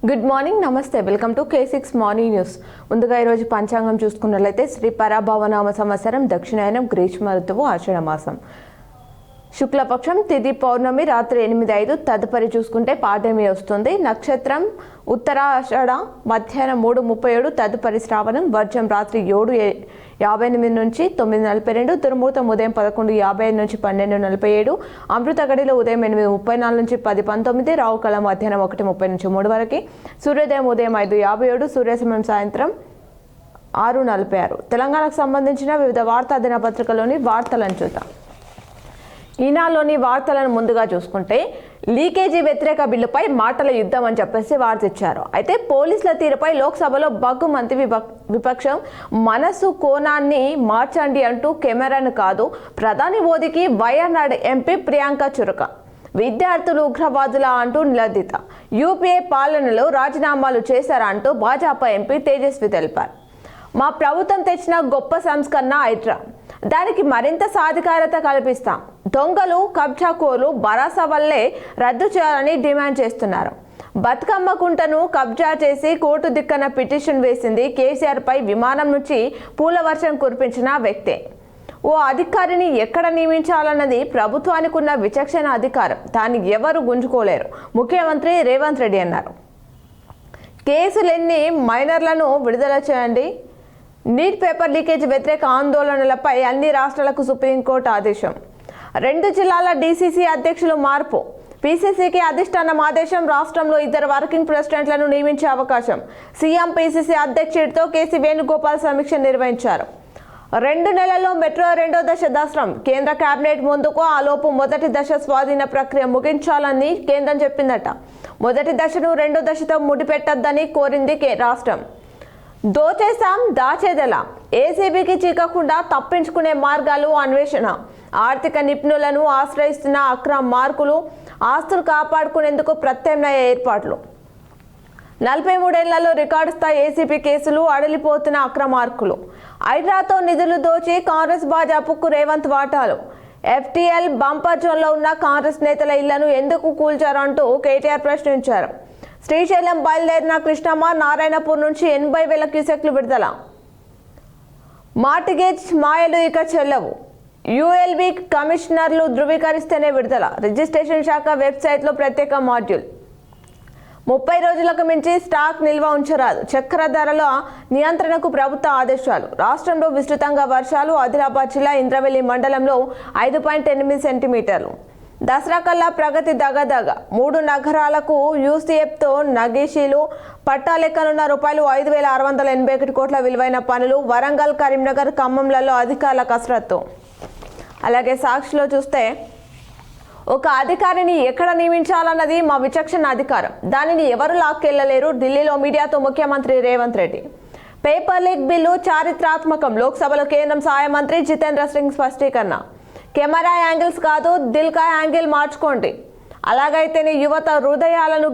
Good morning, నమస్తే. Welcome to K6 morning news. ముందుగా ఈరోజు పంచాంగం చూసుకున్నట్లయితే శ్రీ పరాభవనామ సంవత్సరం దక్షిణాయనం గ్రీష్మ ఋతువు ఆషాఢ మాసం శుక్లపక్షం తిథి పౌర్ణమి రాత్రి 8:05. తదుపరి చూసుకుంటే పాడ్యమి వస్తుంది. నక్షత్రం ఉత్తరాషాఢ మధ్యాహ్నం 3:37. తదుపరి శ్రావణం వర్జం రాత్రి 7:58 నుంచి 9:42. దుర్ముహూర్తం ఉదయం 11:55 నుంచి 12:47. అమృత గడిలో ఉదయం 8:34 నుంచి 10:19. రావుకాలం మధ్యాహ్నం 1:30 నుంచి 3 వరకు. సూర్యోదయం ఉదయం 5:57. సూర్యాస్తమయం సాయంత్రం 6:46. తెలంగాణకు సంబంధించిన వివిధ వార్తా దినపత్రికలోని వార్తలను చూద్దాం. ఈనాడులోని వార్తలను ముందుగా చూసుకుంటే లీకేజీ వ్యతిరేక బిల్లుపై మాటల యుద్ధం అని చెప్పేసి వార్త ఇచ్చారు. అయితే పోలీసుల తీరుపై లోక్సభలో బగ్గుమంది విపక్షం మనసు కోణాన్ని మార్చండి అంటూ కెమెరాను కాదు ప్రధాని మోదీకి వయనాడ్ ఎంపీ ప్రియాంక చురక. విద్యార్థులు ఉగ్రవాదులా అంటూ నిలదీత. యూపీఏ పాలనలో రాజీనామాలు చేశారా అంటూ భాజపా ఎంపీ తేజస్వి తెలిపారు. మా ప్రభుత్వం తెచ్చిన గొప్ప సంస్కరణ హైడ్రా, దానికి మరింత సాధికారత కల్పిస్తాం. దొంగలు కబ్జాకోర్లు భరోసా వల్లే రద్దు చేయాలని డిమాండ్ చేస్తున్నారు. బతుకమ్మ కుంటను కబ్జా చేసి కోర్టు దిక్కన పిటిషన్ వేసింది కేసీఆర్ పై విమానం నుంచి పూల వర్షం కురిపించిన వ్యక్తే. ఓ అధికారిని ఎక్కడ నియమించాలన్నది ప్రభుత్వానికి ఉన్న విచక్షణ అధికారం, దాన్ని ఎవరు గుంజుకోలేరు, ముఖ్యమంత్రి రేవంత్ రెడ్డి అన్నారు. కేసులెన్ని మైనర్లను విడుదల చేయండి. నీట్ పేపర్ లీకేజ్ వ్యతిరేక ఆందోళనలపై అన్ని రాష్ట్రాలకు సుప్రీంకోర్టు ఆదేశం. 2 జిల్లాల డీసీసీ అధ్యక్షులు మార్పు. పీసీసీకి అధిష్టానం ఆదేశం. రాష్ట్రంలో 2 వర్కింగ్ ప్రెసిడెంట్లను నియమించే అవకాశం. సీఎం పీసీసీ అధ్యక్షుడితో కేసీ వేణుగోపాల్ సమీక్ష నిర్వహించారు. 2 నెలల్లో మెట్రో 2వ దశ దసరం. కేంద్ర కేబినెట్ ముందుకు ఆలోపు మొదటి దశ స్వాధీన ప్రక్రియ ముగించాలని కేంద్రం చెప్పిందట. మొదటి దశను 2వ దశతో ముడిపెట్టద్దని కోరింది రాష్ట్రం. దోచేశాం దాచేదెలా, ఏసీబీకి చిక్కకుండా తప్పించుకునే మార్గాలు అన్వేషణ. ఆర్థిక నిపుణులను ఆశ్రయిస్తున్న అక్రమ మార్కులు, ఆస్తులు కాపాడుకునేందుకు ప్రత్యామ్నాయ ఏర్పాట్లు. 43 ఏళ్లలో రికార్డు స్థాయి ఏసీబీ కేసులు, అడలిపోతున్న అక్రమార్కులు. హైడ్రాతో నిధులు దోచి కాంగ్రెస్ భాజపాకు రేవంత్ వాటాలు. ఎఫ్టీఎల్ బంపర్ జోన్లో ఉన్న కాంగ్రెస్ నేతల ఇళ్లను ఎందుకు కూల్చారంటూ కేటీఆర్ ప్రశ్నించారు. శ్రీశైలం బయలుదేరిన కృష్ణమ్మ నారాయణపూర్ నుంచి 80,000 క్యూసెక్లు విడుదల. మార్టిగేజ్ మాయలు ఇక చెల్లవు. యూఎల్బీ కమిషనర్లు ధృవీకరిస్తేనే విడుదల. రిజిస్ట్రేషన్ శాఖ వెబ్సైట్లో ప్రత్యేక మాడ్యూల్. 30 రోజులకు మించి స్టాక్ నిల్వ ఉంచరాదు. చక్కెర ధరల నియంత్రణకు ప్రభుత్వ ఆదేశాలు. రాష్ట్రంలో విస్తృతంగా వర్షాలు. ఆదిలాబాద్ జిల్లా ఇంద్రవెల్లి మండలంలో 5.8 సెంటీమీటర్లు. దసరా కల్లా ప్రగతి దగదగ. 3 నగరాలకు యూసీఎఫ్తో నగేషీలు. పట్టాలెక్కనున్న రూపాయలు 5,681 కోట్ల విలువైన పనులు. వరంగల్, కరీంనగర్, ఖమ్మంలలో అధికారుల కసరత్తు. అలాగే సాక్షిలో చూస్తే ఒక అధికారిని ఎక్కడ నియమించాలన్నది మా విచక్షణ అధికారం, దానిని ఎవరు లాక్కెళ్లలేరు. ఢిల్లీలో మీడియాతో ముఖ్యమంత్రి Revanth Reddy. Paper leak bill చారిత్రాత్మకం. లోక్సభలో కేంద్రం సహాయ మంత్రి జితేంద్ర సింగ్ స్పష్టీకరణ. కెమెరా యాంగిల్స్ కాదు, దిల్కా యాంగిల్ మార్చుకోండి, అలాగైతేనే యువత హృదయాలను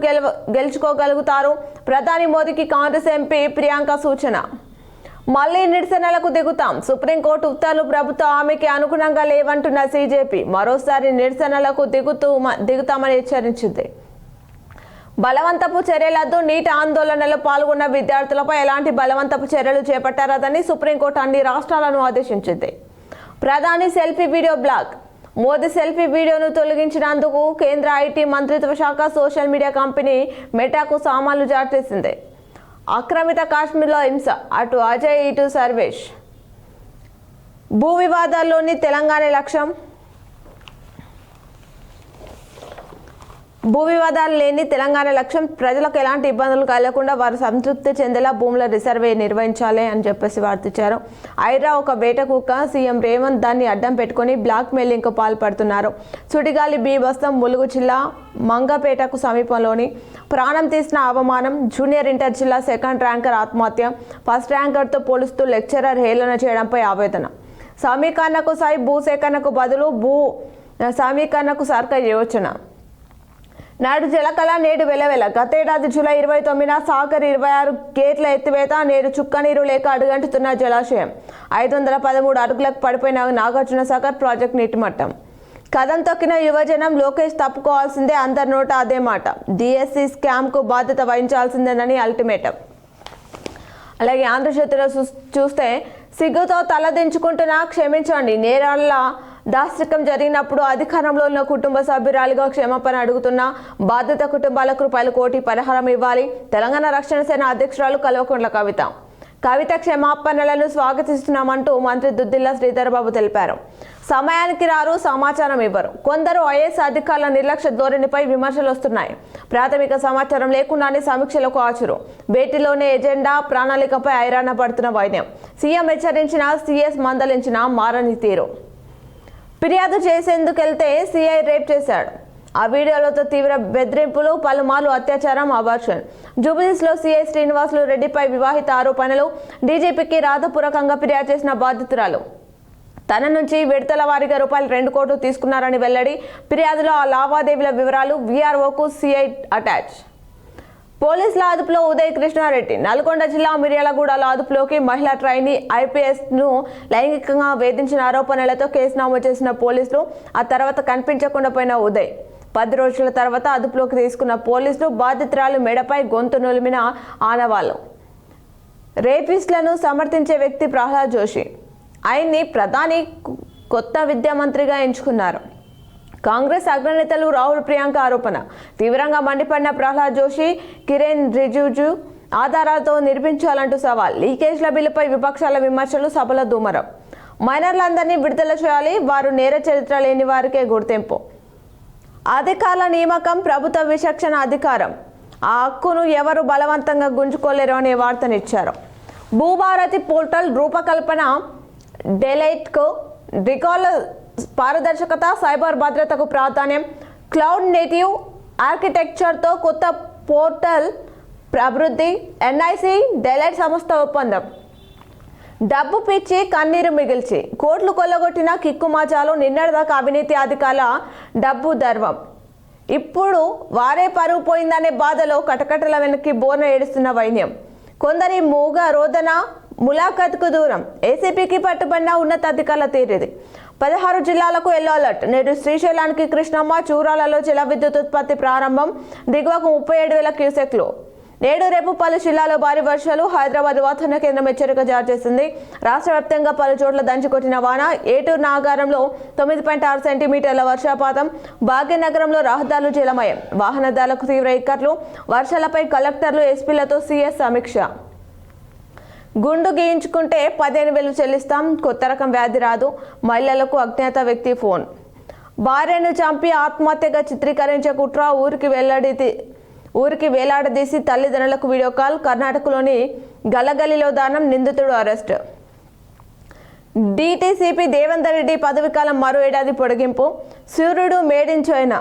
గెలుచుకోగలుగుతారు. ప్రధాని మోదీకి కాంగ్రెస్ ఎంపీ ప్రియాంక సూచన. మళ్లీ నిరసనలకు దిగుతాం. సుప్రీంకోర్టు ఉత్తర్వులు ప్రభుత్వ హామీకి అనుగుణంగా లేవంటున్న సీజేపీ. మరోసారి నిరసనలకు దిగుతామని హెచ్చరించింది. బలవంతపు చర్యలద్దు. నీటి ఆందోళనలో పాల్గొన్న విద్యార్థులపై ఎలాంటి బలవంతపు చర్యలు చేపట్టారని సుప్రీంకోర్టు అన్ని రాష్ట్రాలను ఆదేశించింది. ప్రధాని selfie video block. Modi selfie వీడియోను తొలగించినందుకు కేంద్ర ఐటీ మంత్రిత్వ శాఖ సోషల్ మీడియా కంపెనీ మెటాకు సామాన్లు జారీ చేసింది. ఆక్రమిత కాశ్మీర్లో హింస. అటు అజయ్ ఇటు సర్వేష్. భూ వివాదాల్లోని తెలంగాణ లక్ష్యం. భూ వివాదాలు లేని తెలంగాణ లక్ష్యం. ప్రజలకు ఎలాంటి ఇబ్బందులు కలగకుండా వారు సంతృప్తి చెందేలా భూముల రిజర్వే నిర్వహించాలి అని చెప్పేసి వార్తించారు. హైడ్రా ఒక వేట కుక్క. సీఎం రేవంత్ దాన్ని అడ్డం పెట్టుకుని బ్లాక్ మెయిలింగ్కు పాల్పడుతున్నారు. సుడిగాలి బీభత్సం. ములుగు జిల్లా మంగపేటకు సమీపంలోని ప్రాణం తీసిన అవమానం. జూనియర్ ఇంటర్ జిల్లా సెకండ్ ర్యాంకర్ ఆత్మహత్య. ఫస్ట్ ర్యాంకర్తో పోలుస్తూ లెక్చరర్ హేళన చేయడంపై ఆవేదన. సమీకరణకు సాయి భూసేకరణకు బదులు భూ సమీకరణకు సర్కార్ యోచన. నాడు జలకళ నేడు వెలవెల. గతేడాది జూలై 29న సాగర్ 26 గేట్ల ఎత్తివేత. నేడు చుక్కనీరు లేక అడుగంటుతున్న జలాశయం. 513 అడుగులకు పడిపోయిన నాగార్జున సాగర్ ప్రాజెక్టు నీటిమట్టం. కదం తొక్కిన యువజనం లోకేష్ తప్పుకోవాల్సిందే, అందరి నోట అదే మాట. డిఎస్సి స్కామ్కు బాధ్యత వహించాల్సిందేనని అల్టిమేటం. అలాగే ఆంధ్రజ్యోతిలో చూస్తే సిగ్గుతో తలదించుకుంటున్నా క్షమించండి, నేరాల దాస్తికం జరిగినప్పుడు అధికారంలో ఉన్న కుటుంబ సభ్యురాలిగా క్షమాపణ అడుగుతున్న బాధిత కుటుంబాలకు రూపాయల కోటి పరిహారం ఇవ్వాలి. తెలంగాణ రక్షణ సేన అధ్యక్షురాలు కల్వకుంట్ల కవిత క్షమాపణలను స్వాగతిస్తున్నామంటూ మంత్రి దుద్దిల్ల శ్రీధర్ బాబు తెలిపారు. సమయానికి రారు, సమాచారం ఇవ్వరు. కొందరు ఐఏఎస్ అధికారుల నిర్లక్ష్య ధోరణిపై విమర్శలు వస్తున్నాయి. ప్రాథమిక సమాచారం లేకుండానే సమీక్షలకు ఆచురు. భేటీలోనే ఎజెండా, ప్రణాళికపై ఐరాణ పడుతున్న వైద్యం. సీఎం హెచ్చరించిన, సీఎస్ మందలించిన మారని తీరు. ఫిర్యాదు చేసేందుకెళ్తే సీఐ రేప్ చేశాడు. ఆ వీడియోలతో తీవ్ర బెదిరింపులు, పలుమార్లు అత్యాచారం, అబార్షన్. జూబిలీస్లో సీఐ శ్రీనివాసులు రెడ్డిపై వివాహిత ఆరోపణలు. డీజీపీకి రాతపూర్వకంగా ఫిర్యాదు చేసిన బాధితురాలు తన నుంచి విడతల వారీగా రూపాయలు 2 కోట్లు తీసుకున్నారని వెల్లడి. ఫిర్యాదులో ఆ లావాదేవీల వివరాలు. వీఆర్ఓకు సీఐ అటాచ్. పోలీసుల అదుపులో ఉదయ్ కృష్ణారెడ్డి. నల్గొండ జిల్లా మిర్యాలగూడలో అదుపులోకి మహిళా ట్రైనీ ఐపీఎస్ను లైంగికంగా వేధించిన ఆరోపణలతో కేసు నమోదు చేసిన పోలీసులు. ఆ తర్వాత కనిపించకుండా పోయిన ఉదయ్ 10 రోజుల తర్వాత అదుపులోకి తీసుకున్న పోలీసులు బాధితురాలు మెడపై గొంతు నులిమిన ఆనవాళ్లు. రేపిస్టులను సమర్థించే వ్యక్తి ప్రహ్లాద్ జోషి. ఆయన్ని ప్రధాని కొత్త విద్యా మంత్రిగా ఎంచుకున్నారు. కాంగ్రెస్ అగ్రనేతలు రాహుల్, ప్రియాంక ఆరోపణ. తీవ్రంగా మండిపడిన ప్రహ్లాద్ జోషి, కిరణ్ రిజిజు ఆధారాలతో నిరూపించాలంటూ సవాల్. లీకేజ్ల బిల్లుపై విపక్షాల విమర్శలు, సభల దుమారం. మైనర్లందరినీ విడుదల చేయాలి, వారు నేర చరిత్ర లేని వారికే గుర్తింపు. అధికారుల నియామకం ప్రభుత్వ విచక్షణ అధికారం. ఆ హక్కును ఎవరు బలవంతంగా గుంజుకోలేరు అనే వార్తనిచ్చారు. భూభారతి పోర్టల్ రూపకల్పన, డెలైట్కు రికార్డుల పారదర్శకత, సైబర్ భద్రతకు ప్రాధాన్యం. క్లౌడ్ నేటివ్ ఆర్కిటెక్చర్తో కొత్త పోర్టల్ అభివృద్ధి. ఎన్ఐసి డెలైట్ సంస్థ ఒప్పందం. డబ్బు పిచ్చి, కన్నీరు మిగిల్చి కోట్లు కొల్లగొట్టిన కిక్కుమాజాలు. నిన్నటిదాకా అవినీతి అధికారుల డబ్బు దర్వం. ఇప్పుడు వారే పరువు పోయిందనే బాధలో కటకటల వెనక్కి బోర్న ఏడుస్తున్న వైన్యం. కొందరి మూగ రోదన, ములాఖత్కు దూరం. ఏసీపీకి పట్టుబడిన ఉన్నతాధికారుల తీరిది. 16 జిల్లాలకు ఎల్లో అలర్ట్. నేడు శ్రీశైలానికి కృష్ణమ్మ, చూరాలలో జల విద్యుత్ ఉత్పత్తి ప్రారంభం. దిగువకు 37,000 క్యూసెక్లు. నేడు రేపు పలు జిల్లాలో భారీ వర్షాలు. హైదరాబాద్ వాతావరణ కేంద్రం హెచ్చరిక జారీ చేసింది. రాష్ట్ర వ్యాప్తంగా పలు చోట్ల దంచుకొట్టిన వాన. ఏటూరు నాగారంలో 9.6 సెంటీమీటర్ల వర్షపాతం. భాగ్యనగరంలో రహదారులు జలమయం. వాహనదారులకు తీవ్ర ఇక్కట్లు. వర్షాలపై కలెక్టర్లు, ఎస్పీలతో సీఎస్ సమీక్ష. గుండు గీయించుకుంటే 15,000 చెల్లిస్తాం, కొత్త రకం వ్యాధి రాదు. మహిళలకు అజ్ఞాత వ్యక్తి ఫోన్. భార్యను చంపి ఆత్మహత్యగా చిత్రీకరించే కుట్ర. ఊరికి వేలాడదీసి తల్లిదండ్రులకు వీడియో కాల్. కర్ణాటకలోని గలగలిలో దానం, నిందితుడు అరెస్ట్. డీటీసీపీ దేవేందర్ రెడ్డి పదవీకాలం మరో ఏడాది పొడిగింపు. సూర్యుడు మేడ్ ఇన్ చైనా.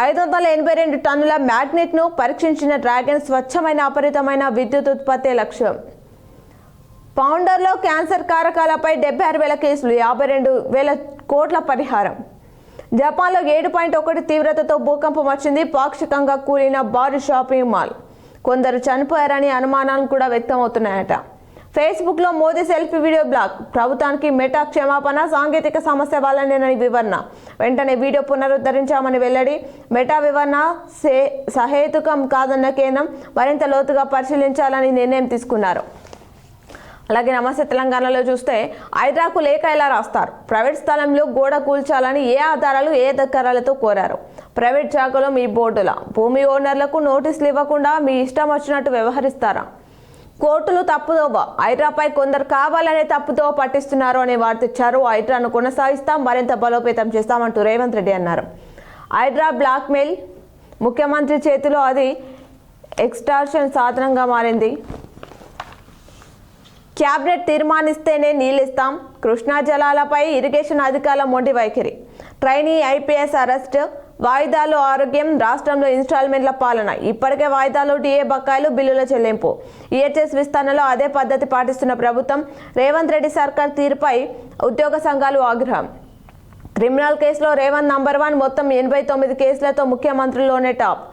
582 టన్నుల మ్యాగ్నెట్ను పరీక్షించిన డ్రాగన్. స్వచ్ఛమైన అపరితమైన విద్యుత్ ఉత్పత్తి లక్ష్యం. పౌండర్లో క్యాన్సర్ కారకాలపై 76,000 కేసులు, 52,000 కోట్ల పరిహారం. జపాన్లో 7.1 తీవ్రతతో భూకంపం వచ్చింది. పాక్షికంగా కూలిన భారీ షాపింగ్ మాల్. కొందరు చనిపోయారని అనుమానాలు కూడా వ్యక్తమవుతున్నాయట. ఫేస్బుక్లో మోదీ సెల్ఫీ వీడియో బ్లాక్. ప్రభుత్వానికి మెటా క్షమాపణ. సాంకేతిక సమస్య వల్లనేనని వివరణ. వెంటనే వీడియో పునరుద్ధరించామని వెల్లడి. మెటా వివరణ సహేతుకం కాదన్న కేంద్రం మరింత లోతుగా పరిశీలించాలని నిర్ణయం తీసుకున్నారు. అలాగే నమస్తే తెలంగాణలో చూస్తే హైడ్రాకు లేఖ ఎలా రాస్తారు. ప్రైవేట్ స్థలంలో గోడ కూల్చాలని ఏ ఆధారాలు, ఏ అధికారాలతో కోరారు. ప్రైవేట్ శాఖలో మీ బోర్డుల భూమి ఓనర్లకు నోటీసులు ఇవ్వకుండా మీ ఇష్టం వచ్చినట్టు వ్యవహరిస్తారా. కోర్టులు తప్పుదోవ. హైడ్రాపై కొందరు కావాలనే తప్పుదోవ పట్టిస్తున్నారు అనే వార్త ఇచ్చారు. హైడ్రాను కొనసాగిస్తాం, మరింత బలోపేతం చేస్తామంటూ రేవంత్ రెడ్డి అన్నారు. హైడ్రా బ్లాక్మెయిల్. ముఖ్యమంత్రి చేతిలో అది ఎక్స్టార్షన్ సాధనంగా మారింది. క్యాబినెట్ తీర్మానిస్తేనే నీళ్ళిస్తాం. కృష్ణా జలాలపై ఇరిగేషన్ అధికారుల మొండి వైఖరి. Trainee IPS arrest. వాయిదాలు ఆరోగ్యం. రాష్ట్రంలో ఇన్స్టాల్మెంట్ల పాలన. ఇప్పటికే వాయిదాలు, డిఏ బకాయిలు, బిల్లుల చెల్లింపు. ఈహెచ్ఎస్ విస్తరణలో అదే పద్ధతి పాటిస్తున్న ప్రభుత్వం. రేవంత్ రెడ్డి సర్కార్ తీరుపై ఉద్యోగ సంఘాలు ఆగ్రహం. క్రిమినల్ కేసులో రేవంత్ నంబర్ 1. మొత్తం 89 కేసులతో ముఖ్యమంత్రిలోనే టాప్.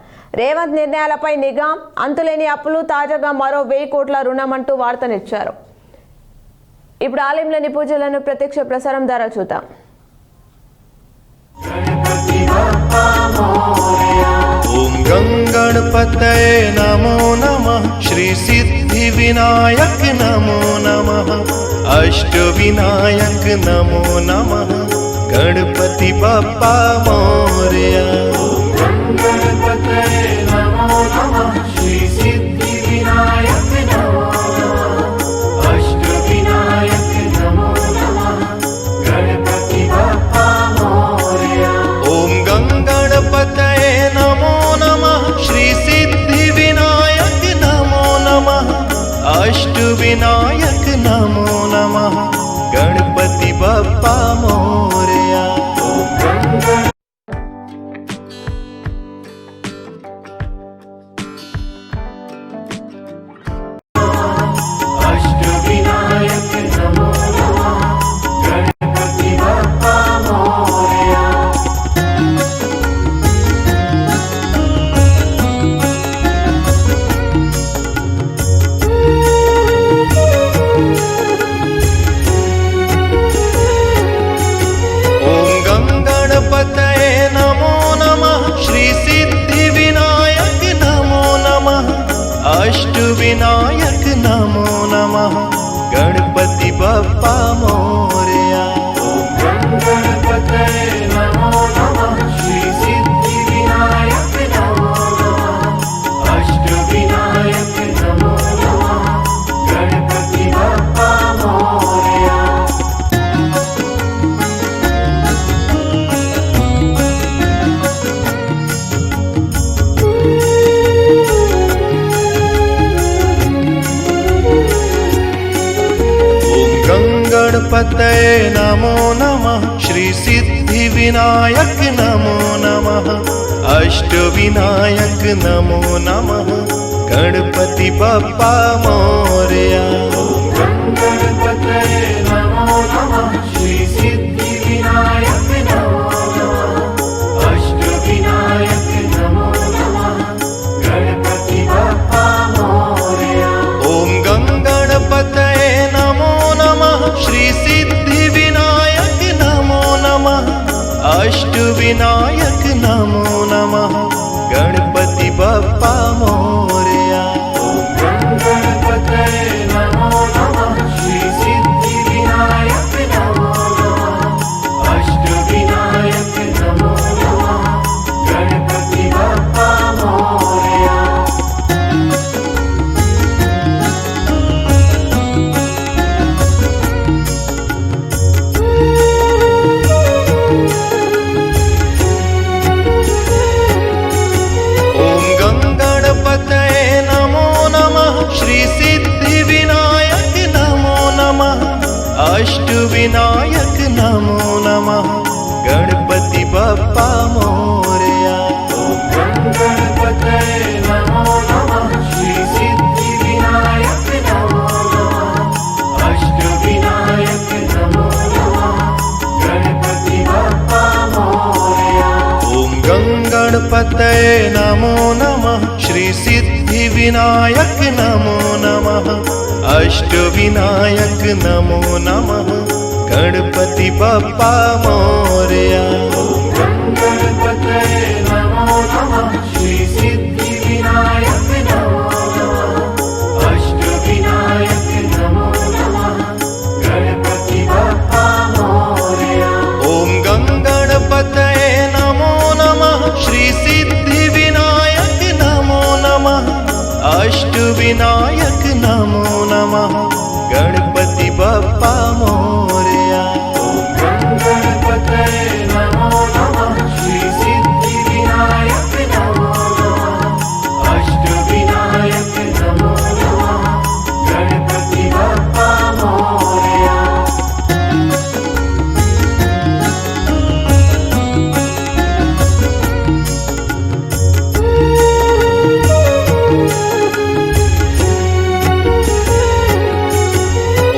రేవంత్ నిర్ణయాలపై నిఘా. అంతులేని అప్పులు. తాజాగా మరో 1000 కోట్ల రుణం అంటూ వార్తనిచ్చారు. ఇప్పుడు ఆలయంలోని పూజలను ప్రత్యక్ష ప్రసారం ద్వారా చూద్దాం. गंगणपतये नमो नमः श्री सिद्धि विनायक नमो नमः अष्टविनायक नमो नमः गणपति बप्पा मोरया। गंगणपतये नमो नमः श्री सिद्धि विनायक नमो नमः अष्टविनायक नमो नमः गणपति बप्पा मोरया। ओम गंगणपतये नमो नमः श्री सिद्धि विनायक नमो नमः अष्टविनायक नमो नमः गणपति बप्पा मोरया। अष्टविनायक नमो नमः गणपति बप्पा मोरया। ओम गंगणपतये नमो नमः श्री सिद्धि विनायक नमो नमः अष्टविनायक नमो नमः गणपति बप्पा मोरया। गंगणपतये नमो नमः श्री सिद्धि विनायक नमो नमः अष्टविनायक नमो नमः गणपति बप्पा मोरया। ओम गंगणपतये नमो नमः श्री सिद्धि विनायक नमो नमः अष्टविनायक नमो नमः गणपति बप्पा मोरया। गंगणपतये नमो नमः श्री सिद्धि विनायक नमो नमः अष्टविनायक नमो नमः गणपति बप्पा मोरया। ओम गंगणपतये नमो नमः श्री सिद्धि विनायक नमो नमः अष्टविनायक नमो नमः गणपति बप्पा मोरया। गंगणपतये नमो नमः श्री सिद्धि विनायक नमो नमः अष्टविनायक नमो नमः गणपति बप्पा मोरया। ओम गंगणपतये नमो नमः श्री सिद्धि विनायक नमो नमः अष्टविनायक नमो नमः गणपति बप्पा मोरया। गंगणपतये नमो नमः श्री सिद्धि विनायक नमो नमः अष्टविनायक नमो नमः गणपति बप्पा मोरया। ओम गंगणपतये नमो नमः श्री सिद्धि विनायक नमो नमः अष्टविनायक नमो नमः गणपति बप्पा मोरया। गंगणपतये नमो नमः श्री सिद्धि विनायक नमो नमः अष्टविनायक नमो नमः गणपति बप्पा मोरया। ओम गंगणपतये नमो नमः श्री सिद्धि विनायक नमो नमः अष्टविनायक नमो नमः गणपति बप्पा मोरया। गंगणपतये नमो नमः श्री सिद्धि विनायक नमो नमः अष्टविनायक नमो नमः गणपति बप्पा मोरया।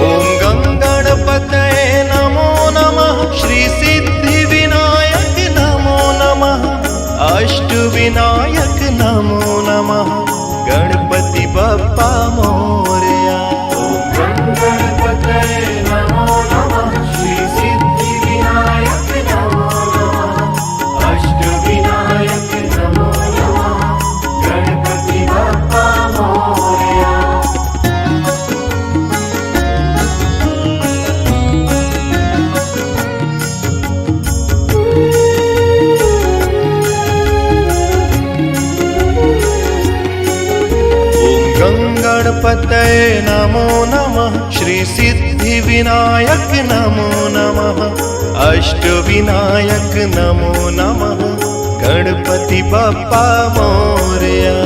ओम गंगणपतये नमो नमः श्री सिद्धि विनायक नमो नमः अष्टविनायक नमो नमः गणपति बप्पा मोरया। गंगणपतये नमो नमः श्री सिद्धि विनायक नमो नमः अष्टविनायक नमो नमः गणपति गङ्गणपतये नमो नमः श्रीसिद्धिविनायक नमो नमः अष्टविनायक नमो नमः गणपति बप्पा मोरया।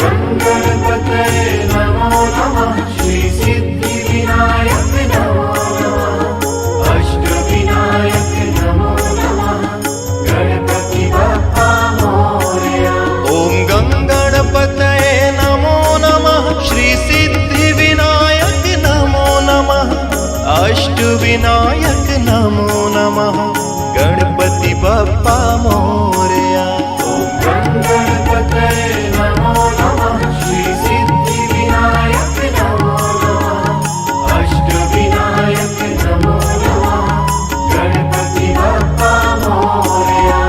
गणपतये नमो नमः श्री सिद्धिविनायक नमो नमः अष्टविनायक नमो नमः गणपति बप्पा मोरया। ॐ गङ्गणपतये नमो नमः श्री सिद्धिविनायक नमो नमः अष्टविनायक नमो नमः गणपति बप्पा मोरया। गणपतये नमो नमः श्री सिद्धिविनायक नमो नमः अष्टविनायक नमो नमः गणपति बप्पा मोरया।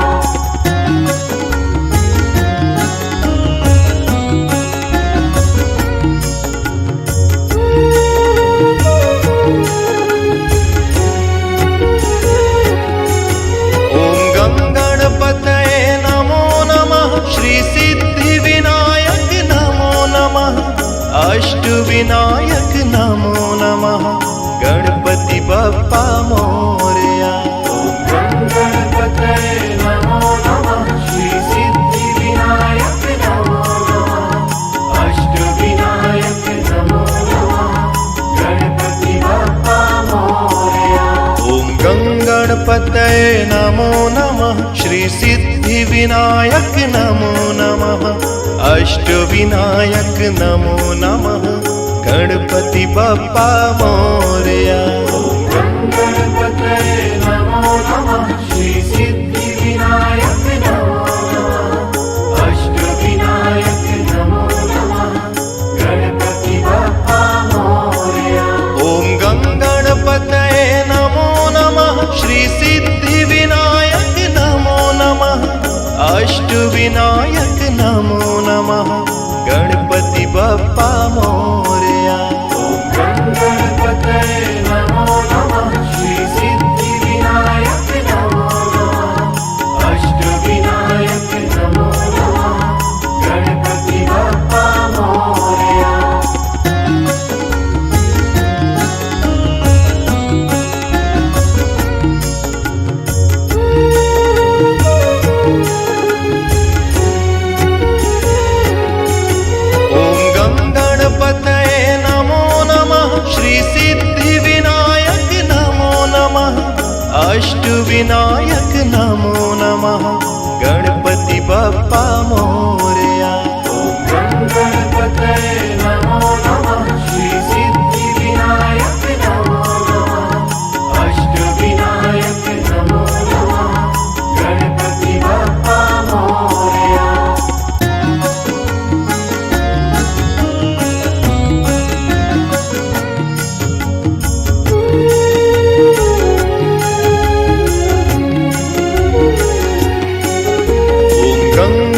गणपतये नमो नमः श्री सिद्धिविनायक नमो नमः अष्टविनायक नमो नमः गणपति बप्पा मोरया। गणपतये नमो नमः श्री सिद्धिविनायक नमो नमः अष्टविनायक नमो नमः गणपति बप्पा मोरया। ॐ गङ्गणपतये नमो नमः श्री सिद्धिविनायक नमो नमः अष्टविनायक नमो नमः गणपति बप्पा मोरया। गणपतये नमो नमः श्री सिद्धिविनायक नमो नमः अष्टविनायक नमो नमः गणपति बप्पा मोरया। ॐ गङ्गणपतये नमो नमः श्री सिद्धिविनायक नमो नमः अष्टविनायक नमो नमः गणपति बप्पा मोरया। गणपतये नमो नमः श्री सिद्धिविनायक नमो नमः अष्टविनायक नमो नमः गणपति बप्पा मोरया। गणपतये नमो नमः श्री सिद्धिविनायक नमो नमः अष्टविनायक नमो नमः गणपति बप्पा मोरया। गणपतये नमो नमः श्री सिद्धिविनायक नमो नमः अष्टविनायक नमो नमः गणपति बप्पा मोरया।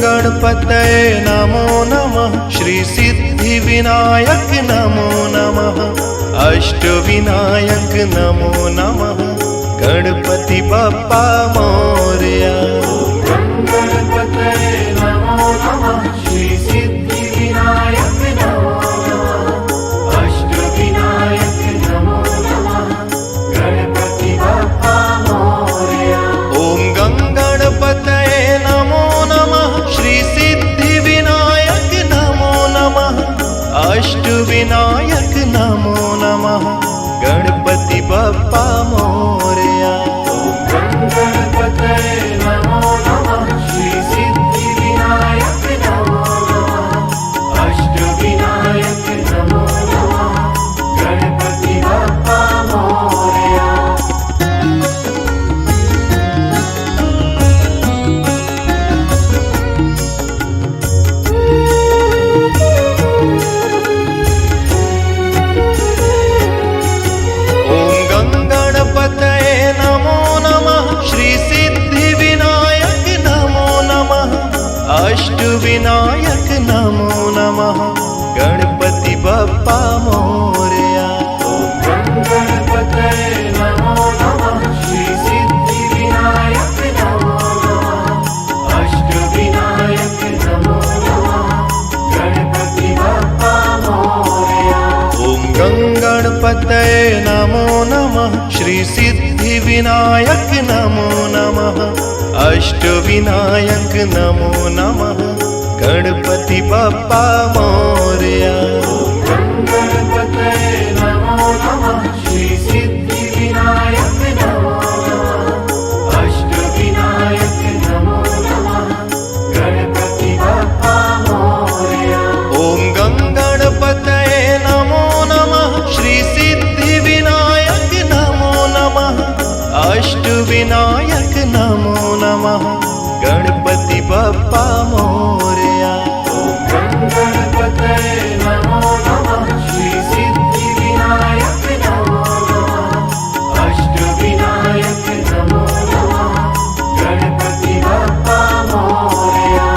गणपतये नमो नमः श्री सिद्धिविनायक नमो नमः अष्टविनायक नमो नमः गणपति बप्पा मोरया। गणपतये नमो नमः श्री सिद्धिविनायक नमो नमः अष्टविनायक नमो नमः गणपति बप्पा मोरया। ॐ गणपतये नमो नमः श्री सिद्धिविनायक नमो नमः अष्टविनायक नमो नमः गणपति बप्पा मोरया। गणपतये नमो नमः श्री सिद्धिविनायक नमो नमः अष्टविनायक नमो नमः गणपति बप्पा मोरया। गणपतये नमो नमः श्री सिद्धिविनायक नमो नमः अष्टविनायक नमो नमः गणपति बप्पा मोरया। गणपतये नमो नमः श्री सिद्धिविनायक नमो नमः अष्टविनायक नमो नमः गणपति बप्पा मोरया। सिद्धिविनायक नमो नमः अष्टविनायक नमो नमः गणपति बप्पा मोरया गणपतये नमो नमः श्री सिद्धिविनायक नमो नमः अष्टविनायक नमो नमः गणपति बप्पा मोरया ॐ गणपतये नमो नमः श्री सिद्धिविनायक नमो नमः अष्टविनायक नमो नमः गणपति बप्पा मोरया गणपतये नमो नमः श्री सिद्धिविनायक नमो नमः अष्टविनायक नमो नमः गणपति बप्पा मोरया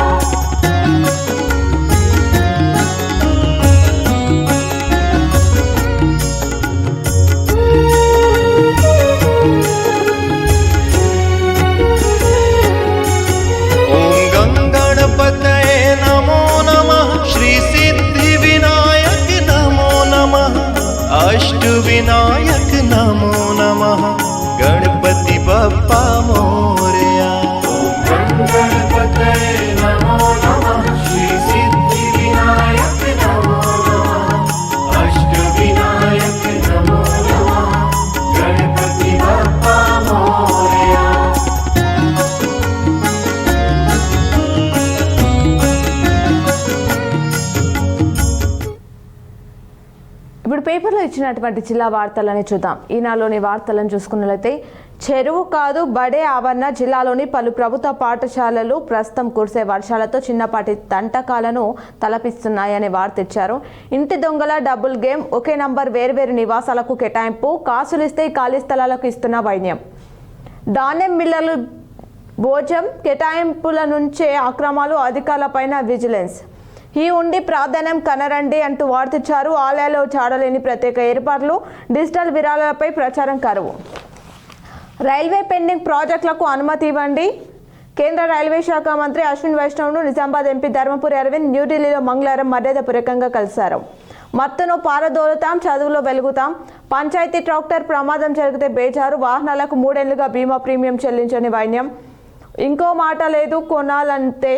ॐ गणपतये नमो नमः श्री सिद्धिविनायक नमो नमः अष्टविनायक नमो नमः गणपति बप्पा मोरया गणपतये नमो नमः श्री सिद्धिविनायक नमो नमः अष्टविनायक नमो नमः गणपति बप्पा मोरया ఇప్పుడు పేపర్లో ఇచ్చినటువంటి జిల్లా వార్తలని చూద్దాం. ఈనాడులోని వార్తలను చూసుకున్నట్లయితే చెరువు కాదు బడే ఆవరణ జిల్లాలోని పలు ప్రభుత్వ పాఠశాలలు ప్రస్తుతం కురిసే వర్షాలతో చిన్నపాటి తంటకాలను తలపిస్తున్నాయనే వార్త ఇచ్చారు. ఇంటి దొంగల డబుల్ గేమ్, ఒకే నంబర్ వేర్వేరు నివాసాలకు కేటాయింపు, కాసులిస్తే ఖాళీ స్థలాలకు ఇస్తున్న వైద్యం, ధాన్యం మిల్లలు భోజం కేటాయింపుల నుంచే అక్రమాలు, అధికారులపైన విజిలెన్స్, ఈ ఉండి ప్రాధాన్యం కనరండి అంటూ వార్తిచ్చారు. ఆలయాల్లో చాడలేని ప్రత్యేక ఏర్పాట్లు, డిజిటల్ విరాళాలపై ప్రచారం కరువు, రైల్వే పెండింగ్ ప్రాజెక్టులకు అనుమతి ఇవ్వండి. కేంద్ర రైల్వే శాఖ మంత్రి అశ్విన్ వైష్ణవ్ను నిజామాబాద్ ఎంపీ ధర్మపురి అరవింద్ న్యూఢిల్లీలో మంగళవారం మర్యాదపూర్వకంగా కలిశారు. మత్తును పారదోలుతాం, చదువులో వెలుగుతాం, పంచాయతీ ట్రాక్టర్ ప్రమాదం జరిగితే బేజారు, వాహనాలకు 3 ఏళ్లుగా బీమా ప్రీమియం చెల్లించని వైన్యం, ఇంకో మాట లేదు కొనాలంటే,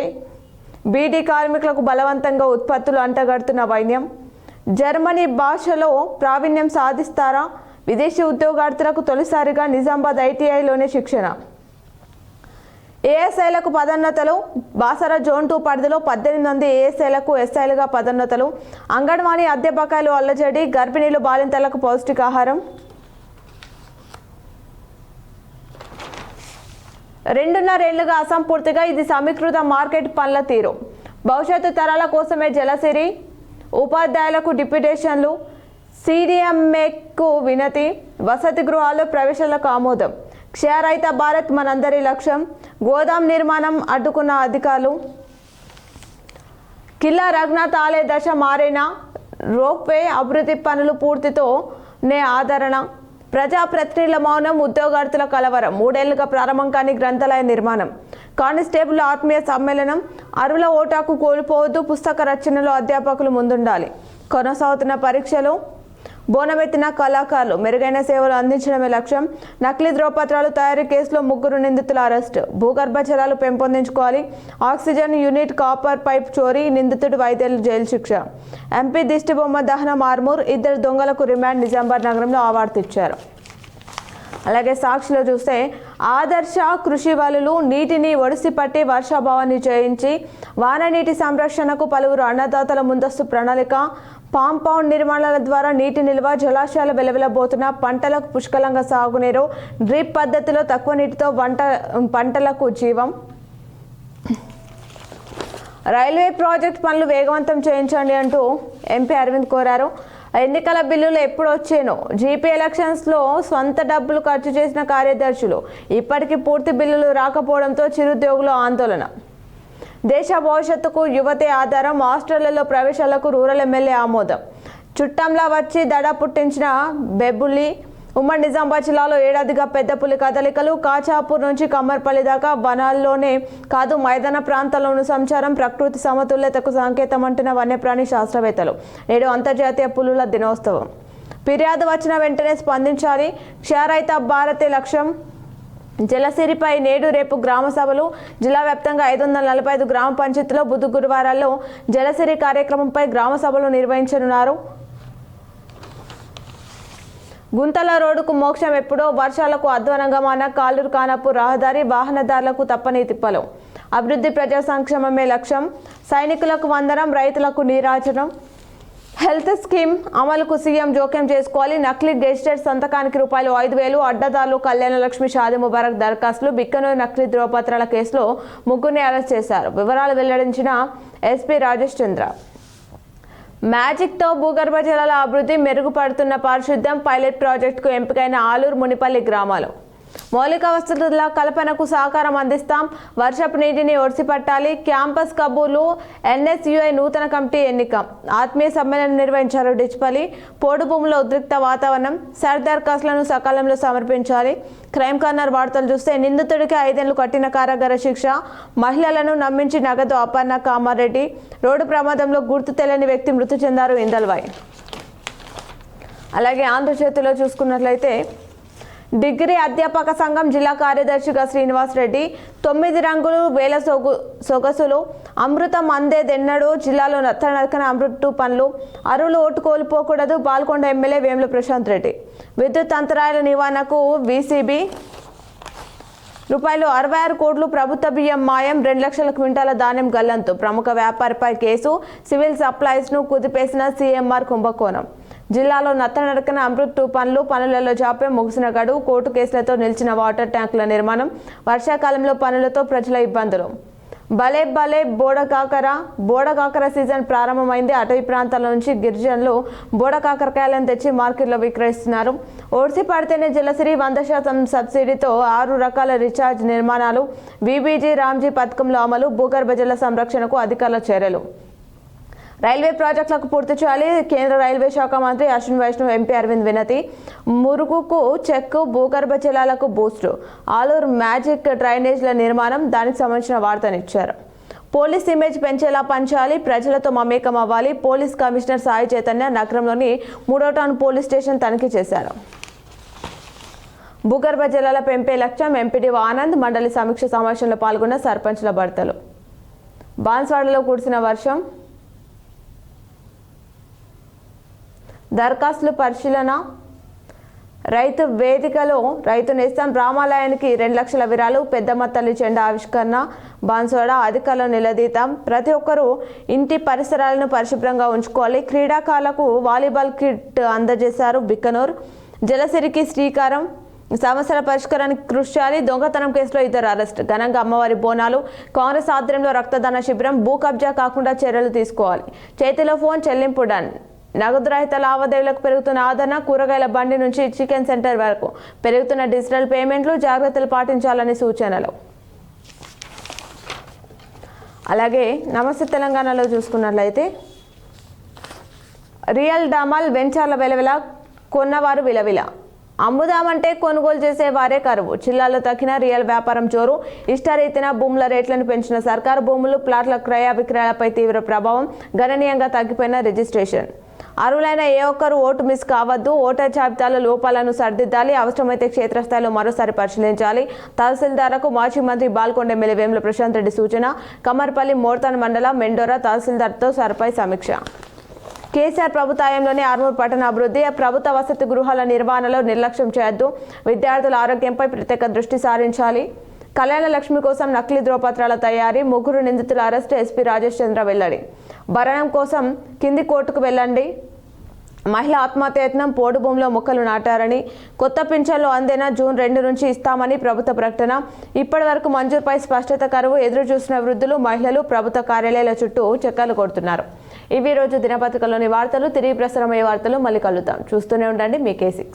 బీడీ కార్మికులకు బలవంతంగా ఉత్పత్తులు అంటగడుతున్న వైన్యం, జర్మనీ భాషలో ప్రావీణ్యం సాధిస్తారా, విదేశీ ఉద్యోగార్థులకు తొలిసారిగా నిజామాబాద్ ఐటీఐలోనే శిక్షణ, ఏఎస్ఐలకు పదోన్నతులు, బాసర జోన్ 2 పరిధిలో 18 మంది ఏఎస్ఐలకు ఎస్ఐలుగా పదోన్నతులు, అంగన్వాడీ అద్దె బకాయిలు అల్లజడి, గర్భిణీలు బాలింతలకు పౌష్టికాహారం, 2.5 ఏళ్లుగా అసంపూర్తిగా ఇది సమీకృత మార్కెట్ పనుల తీరు, భవిష్యత్తు తరాల కోసమే జలసిరి, ఉపాధ్యాయులకు డిప్యుటేషన్లు, సిడిఎంఏకు వినతి, వసతి గృహాల్లో ప్రవేశాలకు ఆమోదం, క్షయరహిత భారత్ మనందరి లక్ష్యం, గోదాం నిర్మాణం అడ్డుకున్న అధికారులు, కిల్లా రఘునాథ్ ఆలయ దశ మారేనా, రోప్వే అభివృద్ధి పనులు పూర్తితోనే ఆదరణ, ప్రజాప్రతినిధుల మౌనం, ఉద్యోగార్థుల కలవరం, 3 ఏళ్లుగా ప్రారంభం కాని గ్రంథాలయ నిర్మాణం, కానిస్టేబుల్ ఆత్మీయ సమ్మేళనం, అరువుల ఓటాకు కోల్పోవద్దు, పుస్తక రచనలో అధ్యాపకులు ముందుండాలి, కొనసాగుతున్న పరీక్షలు, బోనమెత్తిన కళాకారులు, మెరుగైన సేవలు అందించడమే లక్ష్యం, నకిలీ ధ్రువపత్రాలు తయారీ కేసులో 3 నిందితుల అరెస్టు, భూగర్భ జలాలు పెంపొందించుకోవాలి, ఆక్సిజన్ యూనిట్, కాపర్ పైప్ చోరీ, నిందితుడు 5 ఏళ్ల జైలు శిక్ష, ఎంపీ దిష్టిబొమ్మ దహనం ఆర్మూర్, 2 దొంగలకు రిమాండ్, నిజామాబాద్ నగరంలో అవార్డు ఇచ్చారు. అలాగే సాక్షిలో చూస్తే ఆదర్శ కృషి వలులు నీటిని ఒడిసి పట్టి వర్షాభావాన్ని జయించి వాన నీటి సంరక్షణకు పలువురు అన్నదాతల ముందస్తు ప్రణాళిక, కాంపౌండ్ నిర్మాణాల ద్వారా నీటి నిల్వ, జలాశయాలు వెలవెలబోతున్న పంటలకు పుష్కలంగా సాగునీరు, డ్రిప్ పద్ధతిలో తక్కువ నీటితో పంటలకు జీవం, రైల్వే ప్రాజెక్ట్ పనులు వేగవంతం చేయించండి అంటూ ఎంపీ అరవింద్ కోరారు. ఎన్నికల బిల్లులు ఎప్పుడు వచ్చేనో, జీపీ ఎలక్షన్స్లో సొంత డబ్బులు ఖర్చు చేసిన కార్యదర్శులు, ఇప్పటికీ పూర్తి బిల్లులు రాకపోవడంతో చిరుద్యోగుల ఆందోళన, దేశ భవిష్యత్తుకు యువతే ఆధారం, హాస్టళ్లలో ప్రవేశాలకు రూరల్ ఎమ్మెల్యే ఆమోదం, చుట్టంలా వచ్చి దడ పుట్టించిన బెబ్బుల్లి, ఉమ్మడి నిజామాబాద్ జిల్లాలో ఏడాదిగా పెద్ద పులి కదలికలు, కాచాపూర్ నుంచి కమ్మర్పల్లి దాకా వనాల్లోనే కాదు మైదాన ప్రాంతాల్లోనూ సంచారం, ప్రకృతి సమతుల్యతకు సంకేతం అంటున్న వన్యప్రాణి శాస్త్రవేత్తలు. నేడు అంతర్జాతీయ పులుల దినోత్సవం, ఫిర్యాదు వచ్చిన వెంటనే స్పందించాలి, క్షయరహిత భారతే లక్ష్యం, జలసిరిపై నేడు రేపు గ్రామ సభలు. జిల్లా వ్యాప్తంగా 545 గ్రామ పంచాయతీలో బుధ గురువారాల్లో జలసిరి కార్యక్రమంపై గ్రామ సభలు నిర్వహించనున్నారు. గుంతల రోడ్డుకు మోక్షం ఎప్పుడో. వర్షాలకు అధ్వానంగా మారిన కాలూరు కానపూర్ రహదారి, వాహనదారులకు తప్పని తిప్పలు. అభివృద్ధి ప్రజా సంక్షేమమే లక్ష్యం. సైనికులకు వందనం, రైతులకు నీరాజనం. హెల్త్ స్కీమ్ అమలుకు సీఎం జోక్యం చేసుకోవాలి. నకిలీ గెజిటెడ్ సంతకానికి ₹5,000. అడ్డదారులు కళ్యాణ లక్ష్మి, షాదీ ముబారక్ దరఖాస్తులు. బిక్కనూరు నకిలీ ధ్రువపత్రాల కేసులో ముగ్గురిని అరెస్ట్ చేశారు. వివరాలు వెల్లడించిన ఎస్పీ రాజేష్ చంద్ర. మ్యాజిక్తో భూగర్భ జలాల అభివృద్ధి మెరుగుపడుతున్న పారిశుద్ధ్యం. పైలట్ ప్రాజెక్టుకు ఎంపికైన ఆలూరు, మునిపల్లి గ్రామాలు. మౌలిక వసతుల కల్పనకు సహకారం అందిస్తాం. వర్షపు నీటిని ఒడిసిపట్టాలి. క్యాంపస్ కబూర్లు. NSUI నూతన కమిటీ ఎన్నిక. ఆత్మీయ సమ్మేళనం నిర్వహించారు డిచ్పల్లి. పోడు భూముల ఉద్రిక్త వాతావరణం. దరఖాస్తులను సకాలంలో సమర్పించాలి. క్రైమ్ కార్నర్ వార్తలు చూస్తే నిందితుడికి 5 ఏళ్లు కఠిన కారాగార శిక్ష. మహిళలను నమ్మించి నగదు అపర్ణ కామారెడ్డి. రోడ్డు ప్రమాదంలో గుర్తు తెలియని వ్యక్తి మృతి చెందారు ఇందల్వాయ్. అలాగే ఆంధ్రజ్యోతిలో చూసుకున్నట్లయితే డిగ్రీ అధ్యాపక సంఘం జిల్లా కార్యదర్శిగా శ్రీనివాస్ రెడ్డి. 9 రంగులు వేల సొగసులు. అమృతం అందేదెన్నడూ. జిల్లాలో నత్తనడకన అమృత పనులు. అరువులు ఓటు కోల్పోకూడదు. పాల్కొండ ఎమ్మెల్యే వేముల ప్రశాంత్ రెడ్డి. విద్యుత్ అంతరాయాల నివారణకు VCB ₹66 కోట్లు. ప్రభుత్వ బియ్యం మాయం. 2 లక్షల క్వింటాల ధాన్యం గల్లంతు. ప్రముఖ వ్యాపారిపై కేసు. సివిల్ సప్లైస్ను కుదిపేసిన CMR కుంభకోణం. జిల్లాలో నత్తనడకన అమృత్ 2 పనులలో జాప్యం. ముగిసిన గడువు. కోర్టు కేసులతో నిలిచిన వాటర్ ట్యాంకుల నిర్మాణం. వర్షాకాలంలో పనులతో ప్రజల ఇబ్బందులు. భలే భలే బోడకాకర సీజన్ ప్రారంభమైంది. అటవీ ప్రాంతాల నుంచి గిరిజనులు బోడకాకరకాయలను తెచ్చి మార్కెట్లో విక్రయిస్తున్నారు. ఓడ్సి పడితేనే జలసిరి 100% సబ్సిడీతో 6 రకాల రీఛార్జ్ నిర్మాణాలు. VBG రామ్జీ పథకంలో అమలు. భూగర్భ జల సంరక్షణకు అధికారుల చర్యలు. రైల్వే ప్రాజెక్టులకు పూర్తి చేయాలి. కేంద్ర రైల్వే శాఖ మంత్రి అశ్విన్ వైష్ణవ్. ఎంపీ అరవింద్ వినతి. మురుగుకు చెక్. భూగర్భ జలాలకు బూస్టు. ఆలూరు మ్యాజిక్ డ్రైనేజ్ల నిర్మాణం. దానికి సంబంధించిన వార్తనిచ్చారు. పోలీస్ ఇమేజ్ పెంచేలా పనిచేయాలి. ప్రజలతో మమేకం అవ్వాలి. పోలీస్ కమిషనర్ సాయి చైతన్య నగరంలోని 3వ టౌన్ పోలీస్ స్టేషన్ తనిఖీ చేశారు. భూగర్భ జలాల పెంపే లక్ష్యం. ఎంపీడీ ఆనంద్. మండలి సమీక్ష సమావేశంలో పాల్గొన్న సర్పంచ్ల భర్తలు. బాన్స్వాడలో కురిసిన వర్షం. దరఖాస్తులు పరిశీలన. రైతు వేదికలో రైతు నేస్తం. రామాలయానికి 2 లక్షల విరాళాలు. పెద్దమ్మ తల్లి జెండా ఆవిష్కరణ. బాన్స్వాడ అధికారులను నిలదీతాం. ప్రతి ఒక్కరూ ఇంటి పరిసరాలను పరిశుభ్రంగా ఉంచుకోవాలి. క్రీడాకారులకు వాలీబాల్ కిట్ అందజేశారు బిక్కనూరు. జలసిరికి శ్రీకారం. సమస్యల పరిష్కారానికి కృషి చేయాలి. దొంగతనం కేసులో 2 అరెస్ట్. ఘనంగా అమ్మవారి బోనాలు. కాంగ్రెస్ ఆధ్వర్యంలో రక్తదాన శిబిరం. భూ కబ్జా కాకుండా చర్యలు తీసుకోవాలి. చేతిలో ఫోన్. చెల్లింపు డన్. నగదు రహిత లావాదేవీలకు పెరుగుతున్న ఆదరణ. కూరగాయల బండి నుంచి చికెన్ సెంటర్ వరకు పెరుగుతున్న డిజిటల్ పేమెంట్లు. జాగ్రత్తలు పాటించాలని సూచనలు. అలాగే నమస్తే తెలంగాణలో చూసుకున్నట్లయితే రియల్ డమాల్ వెంచర్ల వెలవెల. కొన్నవారు విలవిల. అమ్ముదామంటే కొనుగోలు చేసే వారే కరువు. జిల్లాలో తగ్గిన రియల్ వ్యాపారం జోరు. ఇష్టరీతిన భూముల రేట్లను పెంచిన సర్కారు. భూములు, ప్లాట్ల క్రయ విక్రయాలపై తీవ్ర ప్రభావం. గణనీయంగా తగ్గిపోయిన రిజిస్ట్రేషన్. అర్హులైన ఏ ఒక్కరు ఓటు మిస్ కావద్దు. ఓటర్ జాబితాలో లోపాలను సరిదిద్దాలి. అవసరమైతే క్షేత్రస్థాయిలో మరోసారి పరిశీలించాలి. తహసీల్దార్కు మాజీ మంత్రి బాల్కొండ ఎమ్మెల్యే వేముల ప్రశాంత్ రెడ్డి సూచన. కమ్మర్పల్లి మోర్తాన్ మండలం మెండోరా తహసీల్దార్తో సర్పై సమీక్ష. కేసీఆర్ ప్రభుత్వంలోనే ఆర్మూర్ పట్టణ అభివృద్ధి. ప్రభుత్వ వసతి గృహాల నిర్వహణలో నిర్లక్ష్యం చేయొద్దు. విద్యార్థుల ఆరోగ్యంపై ప్రత్యేక దృష్టి సారించాలి. కళ్యాణ లక్ష్మి కోసం నకిలీ ధ్రువపత్రాల తయారీ. 3 నిందితుల అరెస్టు. ఎస్పీ రాజేష్ చంద్ర వెల్లడి. భరణం కోసం కింది కోర్టుకు వెళ్ళండి. మహిళ ఆత్మహత్యయత్నం. పోడు భూమిలో మొక్కలు నాటారని. కొత్త పింఛన్లు అందేనా జూన్ 2 నుంచి ఇస్తామని ప్రభుత్వ ప్రకటన. ఇప్పటి వరకు మంజూరుపై స్పష్టత కరువు. ఎదురు చూసిన వృద్ధులు, మహిళలు ప్రభుత్వ కార్యాలయాల చుట్టూ చక్కర్లు కొడుతున్నారు. ఇవి రోజు దినపత్రికలోని వార్తలు. తిరిగి ప్రసారమయ్యే వార్తలు మళ్ళీ కలుద్దాం. చూస్తూనే ఉండండి మీ K6.